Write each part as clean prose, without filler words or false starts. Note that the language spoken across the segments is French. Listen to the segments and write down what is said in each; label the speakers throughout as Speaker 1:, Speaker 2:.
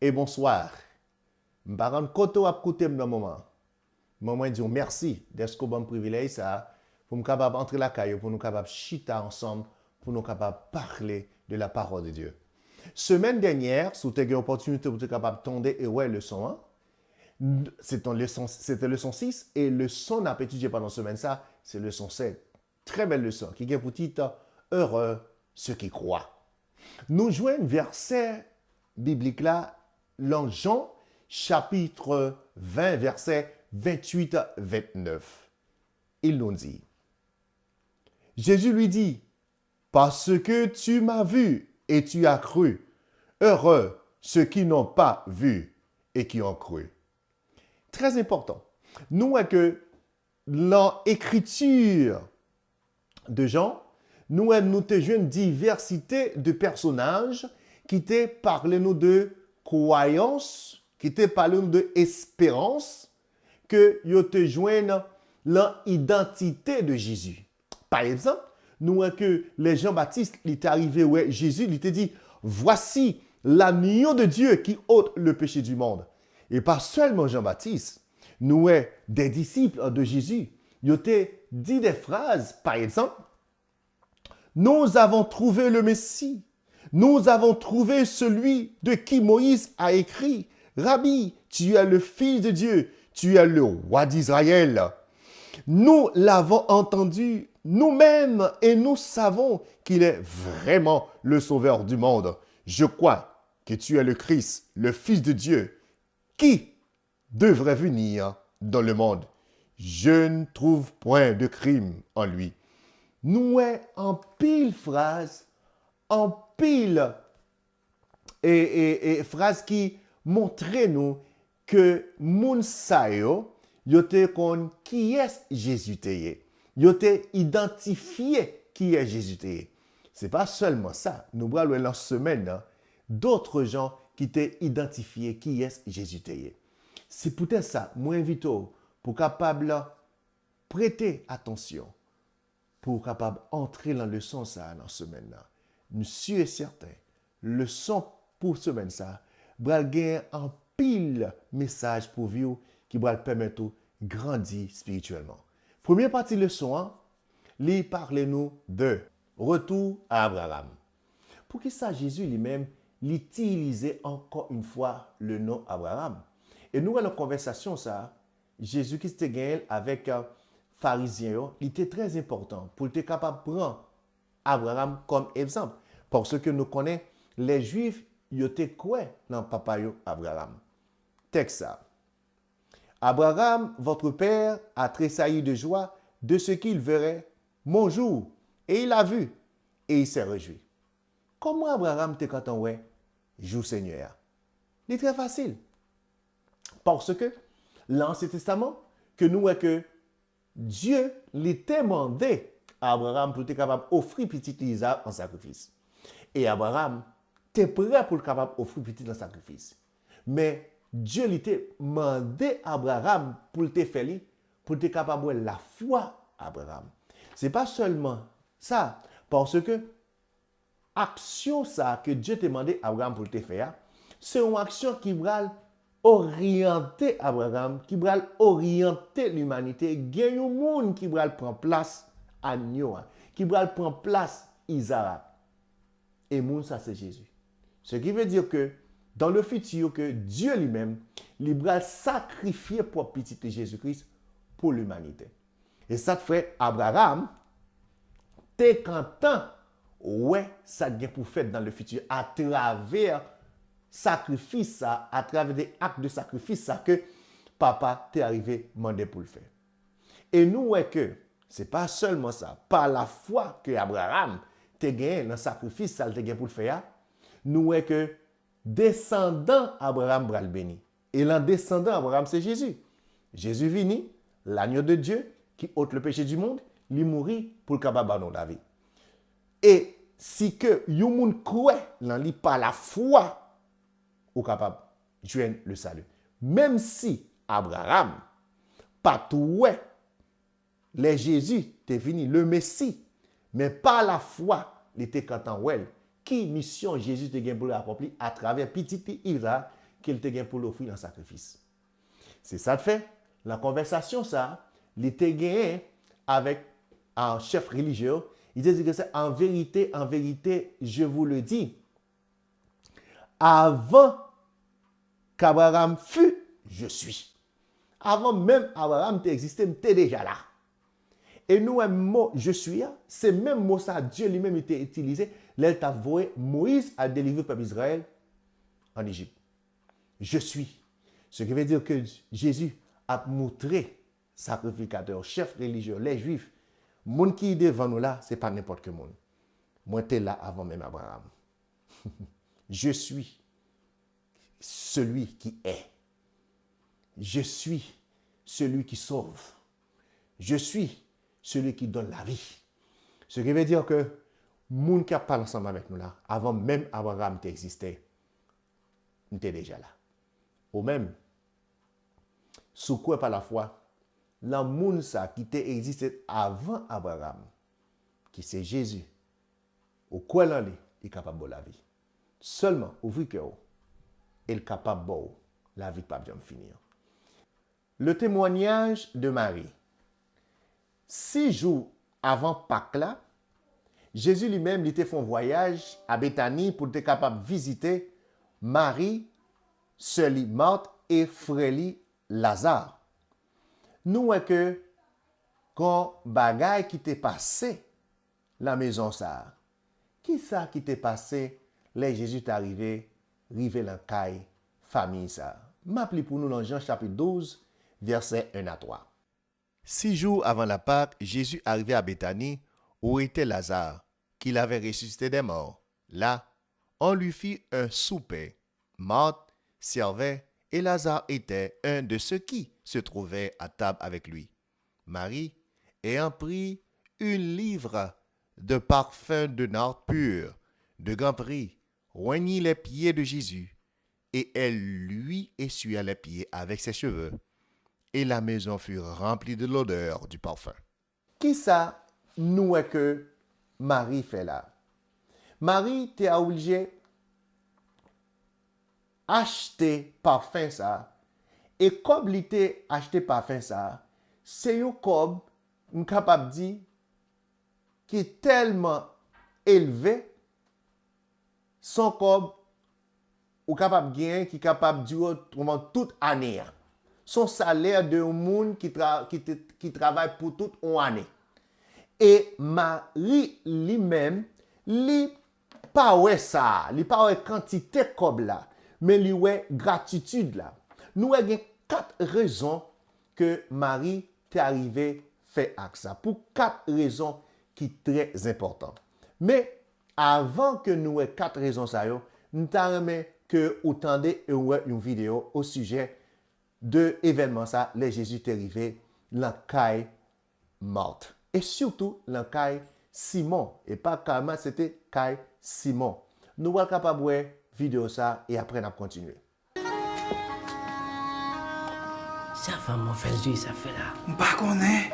Speaker 1: et bonsoir. Je ne sais pas si vous écouté dans moment. Je dis merci d'être un bon privilège ça, pour nous capable entrer la caille, pour nous capable chita ensemble, pour nous capable parler de la parole de Dieu. Semaine dernière, si vous avez une opportunité pour être capable de tomber et ouais leçon 1, c'était leçon 6 et leçon n'a pas étudié pendant la semaine ça, c'est leçon 7. Très belle leçon qui est pour titre heureux ceux qui croient. Nous jouons un verset biblique là, dans Jean chapitre 20 verset 28-29. Il nous dit, Jésus lui dit, parce que tu m'as vu et tu as cru, heureux ceux qui n'ont pas vu et qui ont cru. Très important. Nous, que l'écriture de Jean, nous avons une diversité de personnages qui te parlent nous de croyance, qui te parlent de espérance, que ils te joignent l'identité de Jésus. Par exemple, nous voyons que les Jean-Baptiste, il est arrivé où Jésus, il t'a dit, voici l'agneau de Dieu qui ôte le péché du monde. Et pas seulement Jean-Baptiste, nous voyons des disciples de Jésus, ils ont dit des phrases, par exemple, nous avons trouvé le Messie, nous avons trouvé celui de qui Moïse a écrit, Rabbi, tu es le Fils de Dieu, tu es le roi d'Israël. Nous l'avons entendu nous-mêmes et nous savons qu'il est vraiment le Sauveur du monde. Je crois que tu es le Christ, le Fils de Dieu, qui devrait venir dans le monde. Je ne trouve point de crime en lui. Nous avons en pile phrase, en pile et phrase qui montraient nous que moun sa yo, yo te kon qui est Jésus te. Yo te identifié qui est Jésus te. C'est pas seulement ça. Nous voyons la semaine d'autres gens qui t'ont identifié qui est Jésus te. C'est peut-être ça, moi invite pour capable prêter attention, pour capable entrer dans le sens ça dans semaine là. Je suis certain, le son pour semaine ça, va gagner un pile message pour vous qui va permettre de grandir spirituellement. Première partie de leçon, lui parle-nous de retour à Abraham. Pour qui ça, Jésus lui-même l'utilisait encore une fois le nom Abraham. Et nous, dans la conversation, ça, Jésus qui s'était gagné avec pharisien, il était très important pour être capable de prendre Abraham comme exemple. Parce que nous connaissons les Juifs, ils étaient quoi dans papa Abraham? Texte ça. Abraham, votre père, a tressailli de joie de ce qu'il verrait mon jour. Et il a vu. Et il s'est réjoui. Comment Abraham te quand on ouais, jour Seigneur? C'est très facile. Parce que l'Ancien Testament, que nous voyons que Dieu lui demandé à Abraham pour être capable d'offrir petit Isaac en sacrifice. Et Abraham était prêt pour être capable d'offrir petit en sacrifice. Mais Dieu lui a demandé à Abraham pour te faire, pour être capable de la foi à Abraham. Ce n'est pas seulement ça, parce que action ça que Dieu t'a demandé à Abraham pour te faire, c'est une action qui va orienter Abraham, qui va orienter l'humanité. Il y a un monde qui va prendre place à Noah, qui va prendre place à Isaac. Et monde ça c'est Jésus. Ce qui veut dire que dans le futur, que Dieu lui-même, il va sacrifier pour petit Jésus-Christ pour l'humanité. Et ça fait Abraham, t'es content, ouais, ça vient pour faire dans le futur à travers sacrifice ça, à travers des actes de sacrifice ça que papa t'est arrivé demander pour le faire. Et nous ouais que c'est pas seulement ça, par la foi que Abraham t'est gagné dans le sacrifice ça t'est gagné pour le faire. Nous ouais que descendant Abraham bral béni. Et l'en descendant Abraham c'est Jésus. Jésus vini, l'agneau de Dieu qui ôte le péché du monde, il mourit pour le capable de la vie. Et si que yon moun croit dans lui par la foi ou capable de joindre le salut. Même si Abraham pas tout les Jésus t'est venu le Messie, mais par la foi, il était content qui mission Jésus te gagne pour l'accomplir à travers petit Isaac qu'il te gagne pour l'offrir en sacrifice. C'est ça de fait. La conversation, ça, il était gagné avec un chef religieux. Il disait que c'est en vérité, je vous le dis, avant qu'Abraham fût, je suis. Avant même Abraham t'existait, t'es déjà là. Et nous, un mot, je suis, c'est même mot ça, Dieu lui-même était utilisé. Là, il t'a voué Moïse à délivrer le peuple d'Israël en Égypte. Je suis. Ce qui veut dire que Jésus a montré sacrificateur, chef religieux, les Juifs. Monde qui est devant nous là, ce n'est pas n'importe quel monde. Moi, j'étais là avant même Abraham. Je suis celui qui est. Je suis celui qui sauve. Je suis celui qui donne la vie. Ce qui veut dire que monde qui parle ensemble avec nous là, avant même Abraham t'existait, nous était déjà là. Ou même, sous quoi par la foi, la monde ça qui existé avant Abraham, qui c'est Jésus, au quoi l'en est capable de la vie. Seulement, ouvrir cœur, il est capable de la vie pas bien finir. Le témoignage de Marie. 6 jours avant Pâques là, Jésus lui-même il était fait un voyage à Béthanie pour être capable de visiter Marie, Sœur Marthe et frère Lazare. Nous voyons que quand bagay qui t'est passé la maison ça, qui ça qui t'est passé les Jésus est arrivé la caille famille ça. M'appli pour nous dans Jean chapitre 12 verset 1 à 3. 6 jours avant la Pâque, Jésus arrivait à Béthanie où était Lazare, qu'il avait ressuscité des morts. Là, on lui fit un souper. Marthe servait et Lazare était un de ceux qui se trouvaient à table avec lui. Marie, ayant pris une livre de parfum de nard pur, de grand prix, oignit les pieds de Jésus, et elle lui essuya les pieds avec ses cheveux. Et la maison fut remplie de l'odeur du parfum. Qui ça nous est que Marie fait là? Marie t'es obligé acheter parfum ça. Et comme il était acheté parfum ça, c'est un cob, capable de dire, qui est tellement élevé, son cob, ou capable de gagner, qui est capable de durer pendant toute année. Son salaire de monde qui travaille pour toute une année. Et Marie lui-même, lui pas ouais ça, lui pas ouais quantité comme là, mais lui ouais gratitude là. Nous avons 4 raisons que Marie t'est arrivée fait avec ça. Pour 4 raisons qui sont très importantes. Mais avant que nous ayons 4 raisons ça yo, nous t'aimerais que vous tendez une vidéo au sujet de événement ça, les Jésus est arrivé dans caille Marthe. Et surtout dans caille Simon. Et pas carrément, c'était caille Simon. Nous allons capable de voir vidéo ça et après on continue.
Speaker 2: Ça femme m'a fait jouer, ça fait là.
Speaker 3: M'pas connaît.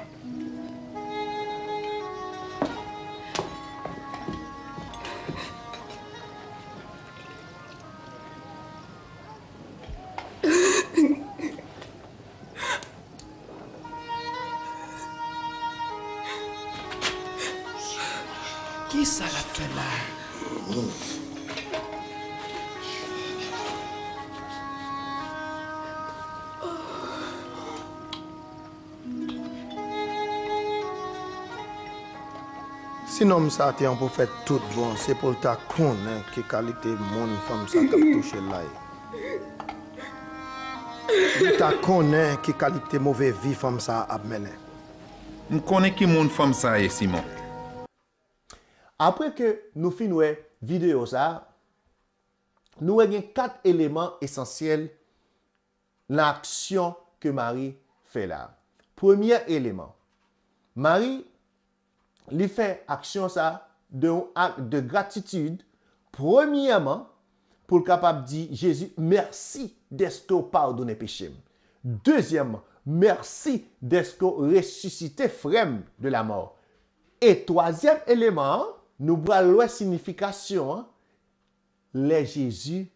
Speaker 3: Qui ça l'a fait là?
Speaker 4: Sinon, ça te pour faire tout bon, c'est pour ta connaître que qualité mon femme ça t'a touché là. Ta connaît que qualité mauvais vie femme ça a mené.
Speaker 3: Je connais qui mon femme ça est Simon.
Speaker 1: Après que nous finissons la vidéo ça, nous avons 4 éléments essentiels l'action que Marie fait là. Premier élément, Marie lui fait action ça d'un acte de gratitude. Premièrement, pour le capable de dire Jésus, merci d'être pardonné péché. Deuxièmement, merci d'être ressuscité frère de la mort. Et troisième élément, nous voyons la signification, les Jésus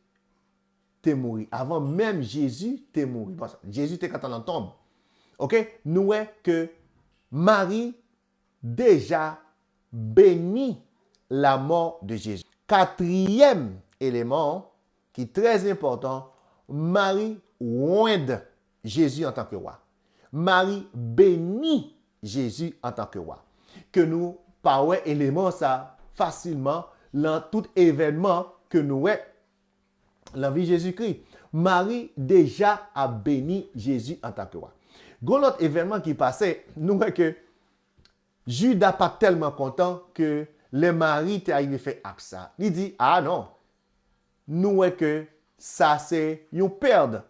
Speaker 1: te mouri, avant même Jésus te mouri, parce que Jésus te quand on tombe, ok, nous est que Marie déjà béni la mort de Jésus. Quatrième élément qui est très important, Marie oinde Jésus en tant que roi. Marie bénit Jésus en tant que roi. Que nous, par ouais, élément ça, facilement, dans tout événement que nous est, la vie de Jésus-Christ. Marie déjà a béni Jésus en tant que roi. Gon l'autre événement qui passait, nous voyons que Judas pas tellement content que les maris t'est arrivé fait avec ça. Il dit, ah non, nous voyons que ça c'est une perte.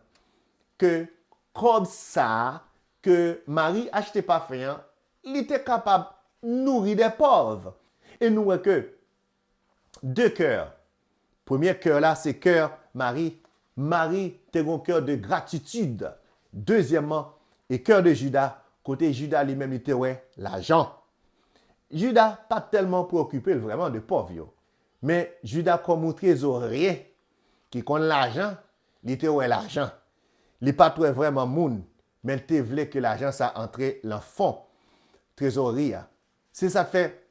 Speaker 1: Que comme ça, que Marie achetait pas fin, il était capable de nourrir des pauvres. Et nous voyons que deux cœurs. Premier cœur là, c'est cœur Marie. Marie, tu as un cœur de gratitude. Deuxièmement, et cœur de Judas. Côté Judas lui-même, il était ouais, l'argent. Judas, pas tellement préoccupé vraiment de pauvres. Mais Judas, comme un trésorier qui connaît l'argent, il était ouais, l'argent. Il n'est pas vraiment moun, mais il voulait que l'argent ça entre dans le fond trésorerie. C'est ça fait,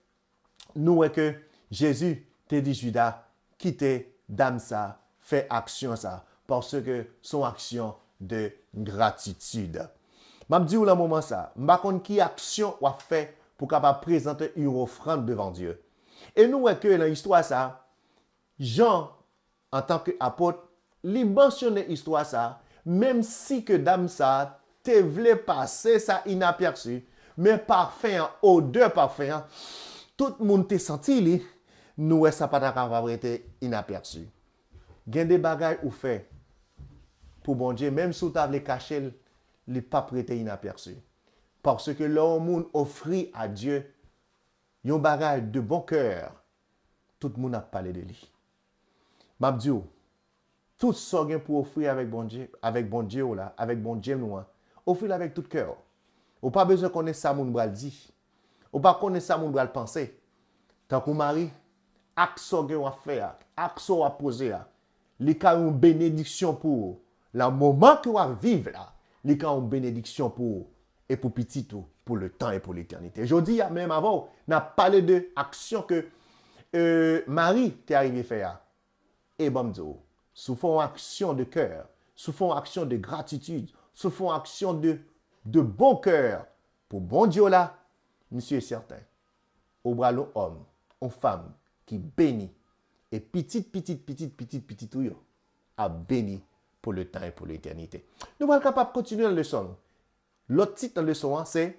Speaker 1: nous ouais, que Jésus te dit Judas, quitte dame ça, fait action ça, parce que son action de gratitude. Je dis au moment ça, je ne sais pas qui action ou fait pour capable présenter une offrande devant Dieu. Et nous voyons que dans l'histoire ça, Jean, en tant qu'apôtre, il mentionne l'histoire ça, même si que dame ça, te voulait passer ça inaperçu, mais parfait, odeur parfait, tout le monde te senti li, nous ça pas capable être inaperçu. Il y a des bagages ou fait pour bon Dieu, même si vous avez caché, il n'est pas prêté inaperçu. Parce que l'homme offrit à Dieu un bagage de bon cœur, tout le monde a parlé de lui. Mabdio, tout ce que pour offrir avec bon Dieu, avec bon Dieu là, avec bon Dieu nous, offrir avec tout cœur. Ou pas besoin de connaître ça moun bral dit. Ou pas connaître ça moun bral penser. Tant que Marie, action que on faire, action à poser là, li ka une bénédiction pour le moment que on vivre là, li ka une bénédiction pour et pour petit tout, pour le temps et pour l'éternité. Je dis même avant, on a parlé de action que Marie t'est arrivé faire. Et bon Dieu, sous fond action de cœur, sous fond action de gratitude, sous fond action de bon cœur, pour bon Dieu là, monsieur est certain, au bras l'homme, homme, une femme qui bénit, et petite, tout a béni pour le temps et pour l'éternité. Nous sommes capables de continuer la leçon. L'autre titre de la leçon, c'est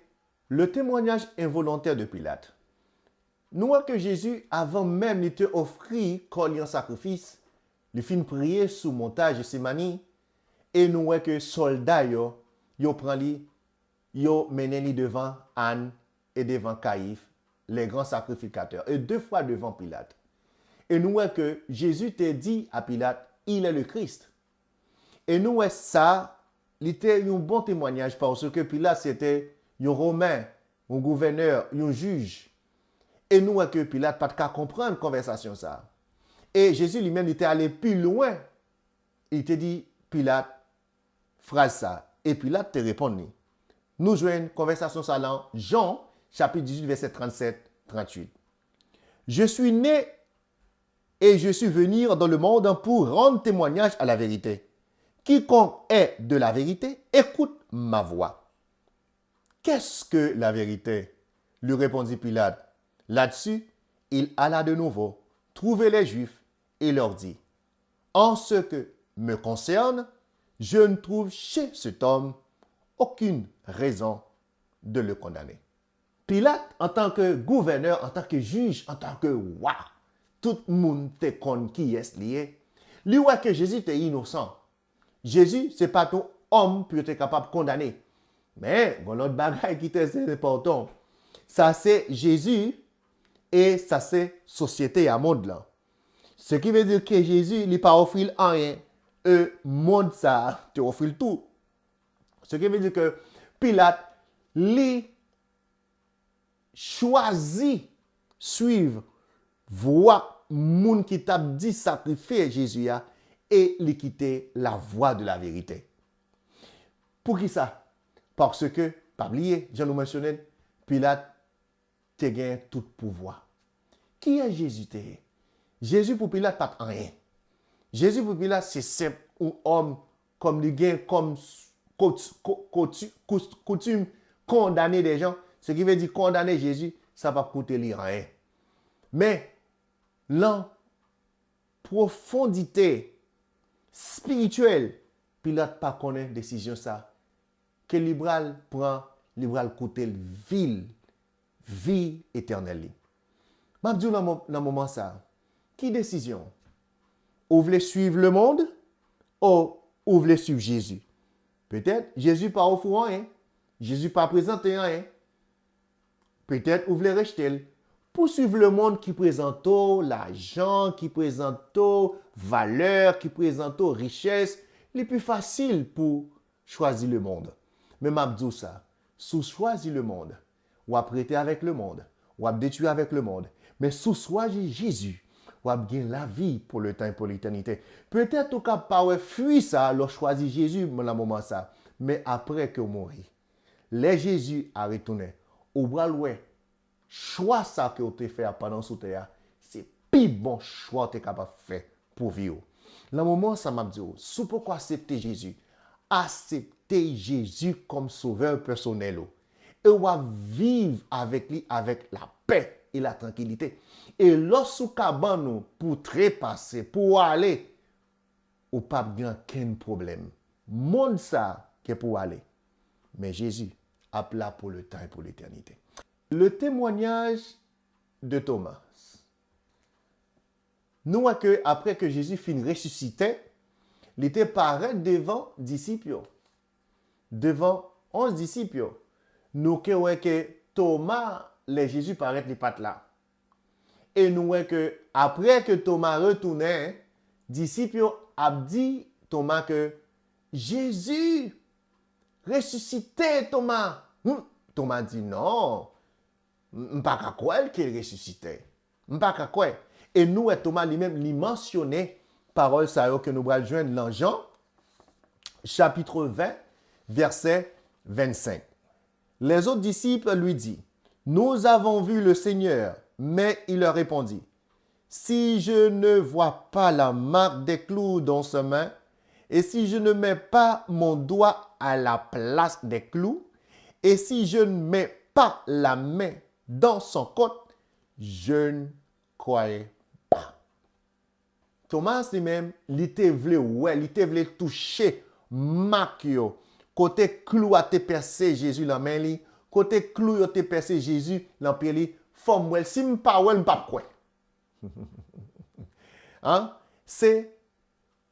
Speaker 1: le témoignage involontaire de Pilate. Nous voyons que Jésus, avant même de te offrir un sacrifice, il fin prier sous montage de Sémani, et nous voyons que les soldats, ils prennent lui, ils mènent devant Anne et devant Caïphe, les grands sacrificateurs, et 2 fois devant Pilate. Et nous voyons que Jésus t'a dit à Pilate, il est le Christ. Et nous voyons ça, il était un bon témoignage parce que Pilate c'était un Romain, un gouverneur, un juge. Et nous voyons que Pilate n'a pas comprendre la conversation ça. Et Jésus lui-même était allé plus loin. Il te dit, Pilate, phrase ça. Et Pilate te répond. Nous jouons une conversation ça dans Jean, chapitre 18, verset 37-38. Je suis né et je suis venu dans le monde pour rendre témoignage à la vérité. Quiconque est de la vérité, écoute ma voix. Qu'est-ce que la vérité? Lui répondit Pilate. Là-dessus, il alla de nouveau trouver les Juifs et leur dit, en ce que me concerne, je ne trouve chez cet homme aucune raison de le condamner. Pilate, en tant que gouverneur, en tant que juge, en tant que roi, tout le monde te connaît qui est lié. Lui voit que Jésus est innocent. Jésus, ce n'est pas ton homme pour être capable de condamner. Mais, bon, l'autre bagaille qui est important, ça c'est Jésus et ça c'est société à monde là. Ce qui veut dire que Jésus, il n'a pas offert rien. Monde ça, te offre tout. Ce qui veut dire que Pilate, lui, choisit suivre voie moun qui t'a dit sacrifier Jésus et il quittait la voie de la vérité. Pour qui ça? Parce que, pas oublier, je nous mentionnais, Pilate te gagne tout pouvoir. Qui est Jésus? Jésus pour Pilate, pas rien. Jésus pour Pilate, c'est simple, un homme comme il gagne comme coutume condamner des gens. Ce qui veut dire condamner Jésus, ça va coûter lui rien. Mais, la profondité spirituelle, Pilate pas connaît décision ça. Que libéral prend, libéral coûter vie éternelle. Je dis dans le moment ça, qui décision? Ou voulez suivre le monde ou voulez suivre Jésus? Peut-être Jésus pas au fourrant, hein? Jésus pas présenté rien. Peut-être vous voulez rejeter. Pour suivre le monde qui présente l'argent, qui présente valeur, qui présente richesse, il est plus facile pour choisir le monde. Mais je dis ça, si vous choisissez le monde, ou prêter avec le monde, ou détruire avec le monde, mais si vous choisissez Jésus, ou gagner la vie pour le temps et pour l'éternité. Peut-être vous ne pas fuir ça, vous choisir Jésus dans le moment ça, mais après que vous mourrez, les Jésus a retourné, ou ouais, choix ça que vous avez fait pendant ce temps, c'est le plus bon choix que vous avez capable de faire pour vivre. Dans le moment ça m'a dit, si vous pouvez accepter Jésus, accepter Jésus comme sauveur personnel. Et on va vivre avec lui avec la paix et la tranquillité. Et lorsque vous pour trépasser, pour aller, ou pas de aucun problème. Monde ça qui est pour aller. Mais Jésus a là pour le temps et pour l'éternité. Le témoignage de Thomas. Nous voyons que après que Jésus finit ressuscité, il était paraît devant disciples. Devant 11 disciples. Nous voyons que Thomas, les Jésus paraît les pattes là. Et nous voyons que après que Thomas retournait, disciples ont dit Thomas que Jésus ressuscité Thomas. Thomas dit non. Je ne sais pas quoi qu'il ressuscitait. Je ne sais pas quoi. Et nous, Thomas lui-même, lui mentionnait parole ça que nous allons joindre dans Jean, chapitre 20, verset 25. Les autres disciples lui disent, nous avons vu le Seigneur, mais il leur répondit, si je ne vois pas la marque des clous dans sa main, et si je ne mets pas mon doigt à la place des clous, et si je ne mets pas la main dans son côte, je ne croyais pas. Thomas lui-même, il était voulu toucher marque côté clou a te percé Jésus dans main li, côté clou a te percé Jésus dans pied li, forme wel si m'pa wel m'pa quoi. Hein? C'est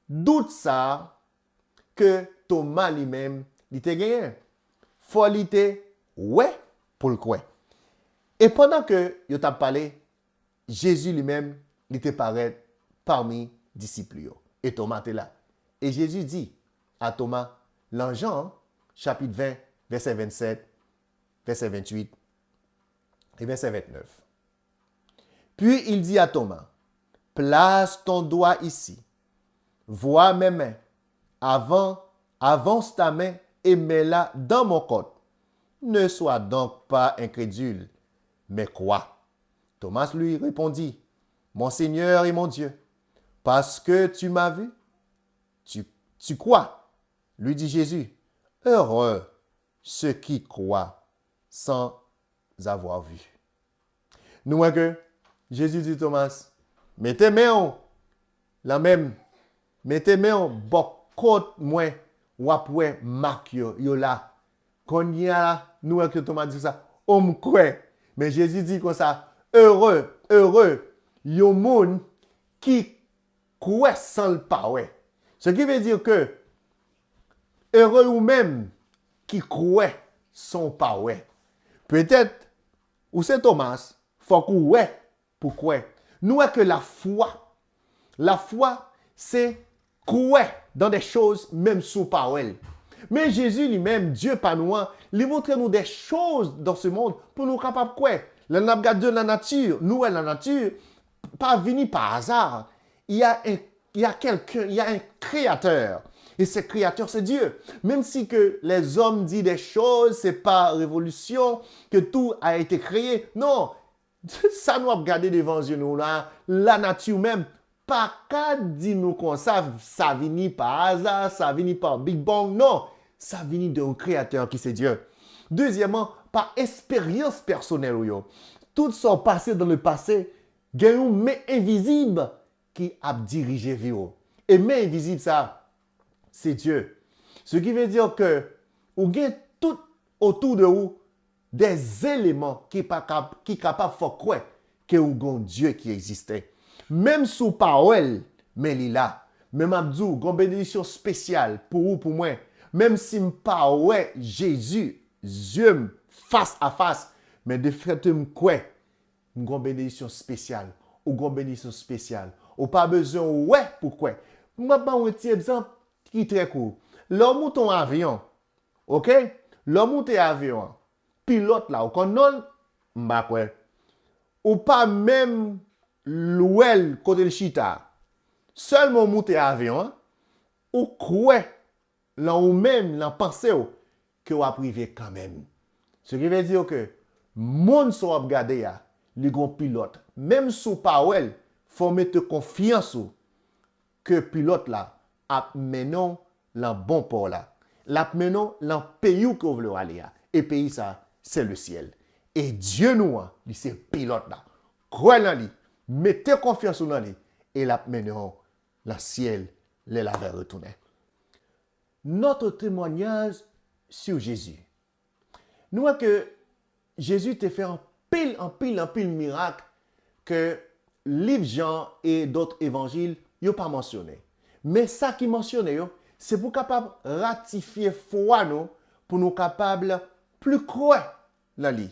Speaker 1: doute ça que Thomas lui-même, il te gagné. Faut li te ouais pour le quoi. Et pendant que yo t'a parlé, Jésus lui-même, il te paraît parmi disciples. Et Thomas était là. Et Jésus dit à Thomas, dans Jean, chapitre 20, verset 27, verset 28 et verset 29. Puis il dit à Thomas, place ton doigt ici, vois mes mains, avance ta main et mets-la dans mon côte. Ne sois donc pas incrédule, mais crois. Thomas lui répondit, mon Seigneur et mon Dieu, parce que tu m'as vu, tu crois. Lui dit Jésus, heureux ceux qui croient sans avoir vu. Nous voyons que Jésus dit Thomas, mettez main la même, mettez main bon côte moi ou après marque yo là. Quand y a nous voyons que Thomas dit ça, on croit. Mais Jésus dit comme ça, heureux yo moun qui croit sans le pas ouais. Ce qui veut dire que heureux ou même qui croit sans pas ouais. Peut-être ou c'est Thomas, faut qu'on ouais pourquoi. Nous voyons que la foi c'est croire dans des choses même sous parole. Mais Jésus lui-même, Dieu pas nous, il montre nous des choses dans ce monde pour nous capables de croire. Le nabgade de la nature, nous la nature, pas venu par hasard. Il y a un il y a quelqu'un, il y a un créateur. Et ce créateur, c'est Dieu. Même si que les hommes disent des choses, c'est pas révolution, que tout a été créé. Non, ça nous a regardé devant nous là, la nature même. Pas qu'à dire nous comme ça vient par hasard, ça vient par Big Bang. Non, ça vient d'un créateur qui c'est Dieu. Deuxièmement, par expérience personnelle. Tout sont passé dans le passé, il y a une main invisible qui a dirigé vie. Et main invisible, ça, c'est Dieu. Ce qui veut dire que vous avez tout autour de vous des éléments qui sont capables de faire croire que vous avez un Dieu qui existait. Même sous parole, mais il est là. Même Abdou, une bénédiction spéciale pour vous, pour moi. Même si je parle Jésus, Dieu, face à face, mais de fait, je crois, une bénédiction spéciale. Ou une bénédiction spéciale. Ou pas besoin, ouais, pourquoi? Je vais vous un petit exemple qui est très court. L'homme monte en avion, ok? L'homme monte en avion, pilote là, ou qu'on non, ou pas même l'ouel côté le chita. Seulement monter en avion, ou croit, là ou même, là penser que vous privé quand même. Ce qui veut dire que, monde soit regardé ya, les grands pilotes, même sous parole, faut mettre confiance que pilote là a menon le bon port là. La menon le pays où vous voulez aller. Et pays ça, c'est le ciel. Et Dieu nous, c'est pilote là. Croyez en lui, mettez confiance en lui. Et la menon le ciel, les laver retourner. Notre témoignage sur Jésus. Nous voyons que Jésus t'a fait un pile miracle que livre Jean et d'autres évangiles n'ont pas mentionné. Mais ça qui mentionné, c'est pour capable ratifier foi nous, pour nous capables plus croire la vie.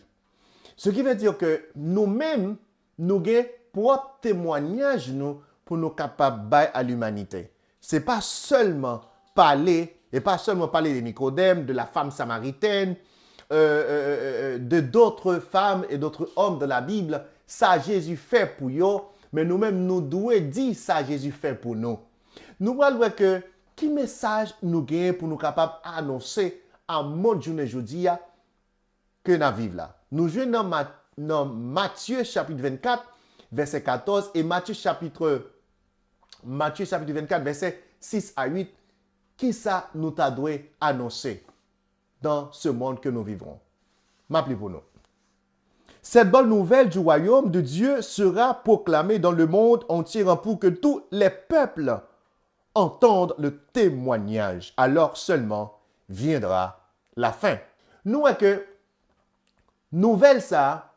Speaker 1: Ce qui veut dire que nous-mêmes, nous avons propre témoignage nous, pour nous capables de à l'humanité. Ce n'est pas seulement parler, et pas seulement parler de Nicodème, de la femme samaritaine, de d'autres femmes et d'autres hommes de la Bible. Ça Jésus fait pour eux, mais nous-mêmes nous devons dire ça Jésus fait pour nous. Nous voyons que quel message nous gagnons pour nous capables d'annoncer à mon journée aujourd'hui que nous vivons là. Nous jouons dans Matthieu chapitre 24, verset 14 et Matthieu chapitre 24, verset 6 à 8. Qui ça nous t'a dû annoncer dans ce monde que nous vivrons? M'appelez pour nous. Cette bonne nouvelle du royaume de Dieu sera proclamée dans le monde entier pour que tous les peuples entendent le témoignage. Alors seulement viendra la fin. Nous, que nouvelle ça,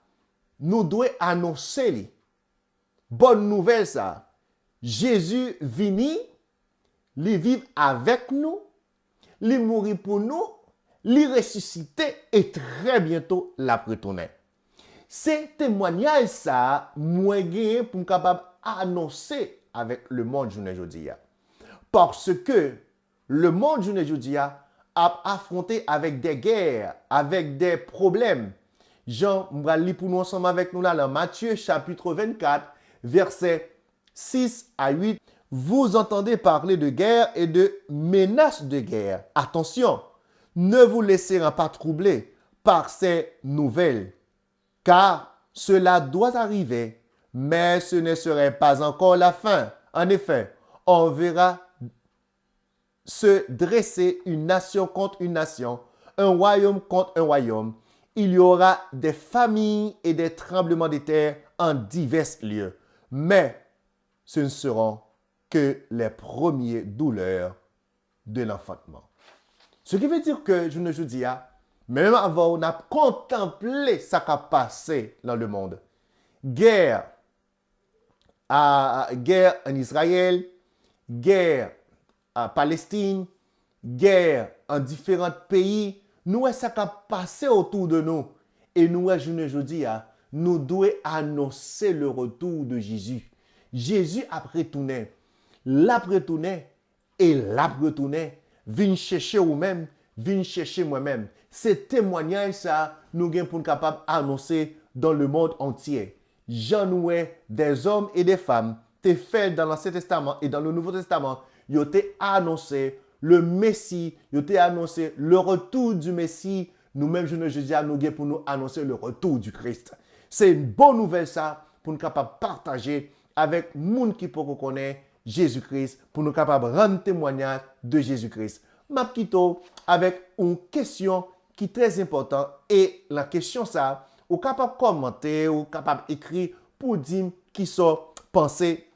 Speaker 1: nous devons annoncer. Bonne nouvelle ça. Jésus vini, il vit avec nous, il mourit pour nous, il ressuscité et très bientôt la retourner. Ces témoignages, ça, moi, pour capable annoncer avec le monde aujourd'hui. Parce que le monde aujourd'hui a affronté avec des guerres, avec des problèmes. Jean, on va lire pour nous ensemble avec nous là, dans Matthieu chapitre 24, versets 6 à 8. Vous entendez parler de guerre et de menaces de guerre. Attention, ne vous laissez pas troubler par ces nouvelles, car cela doit arriver, mais ce ne serait pas encore la fin. En effet, on verra se dresser une nation contre une nation, un royaume contre un royaume. Il y aura des familles et des tremblements de terre en divers lieux, mais ce ne seront que les premières douleurs de l'enfantement. Ce qui veut dire que, je ne vous dis, même avant, on a contemplé ce qui a passé dans le monde. Guerre en Israël, guerre en Palestine, guerre en différents pays. Nous, ça qui a passé autour de nous. Et nous, je ne vous dis, nous devons annoncer le retour de Jésus. Jésus a retourné. L'a retourné et l'a retourné. Viens chercher vous-même, viens chercher moi-même. Ces témoignages, ça, nous sommes pour capables d'annoncer dans le monde entier. J'en ai des hommes et des femmes te fait dans l'Ancien Testament et dans le Nouveau Testament, yo te annoncé le Messie, yo te annoncé le retour du Messie. Nous-mêmes, je dis à nous pour nous annoncer le retour du Christ. C'est une bonne nouvelle ça pour nous capables de partager avec les gens qui peuvent connaître Jésus-Christ, pour nous capables de rendre témoignage de Jésus-Christ. Je vais avec une question qui est très importante. Et la question ça, vous capable de commenter, ou capable d'écrire pour dire qui sont pensés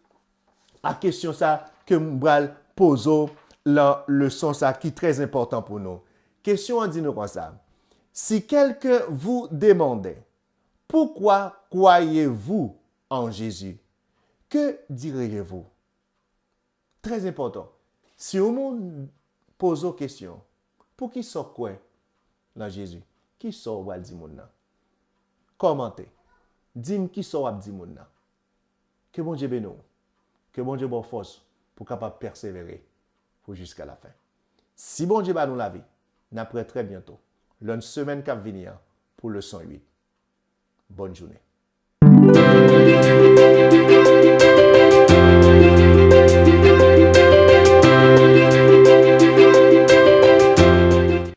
Speaker 1: à la question ça que je vais poser la leçon ça qui est très important pour nous. Question en dit nous comme ça. Si quelqu'un vous demandait pourquoi croyez-vous en Jésus, que diriez-vous? Très important. Si on pose une question, pour qui sont quoi dans Jésus? Qui sont ou dit moun nan? Commentez. Dis-moi qui sont ou dit moun nan. Que bon Dieu bénisse. Que bon Dieu bonne force pour capable persévérer pour jusqu'à la fin. Si bon Dieu va nous la vie, nous après très bientôt. L'une semaine qui va venir pour le 108. Bonne journée.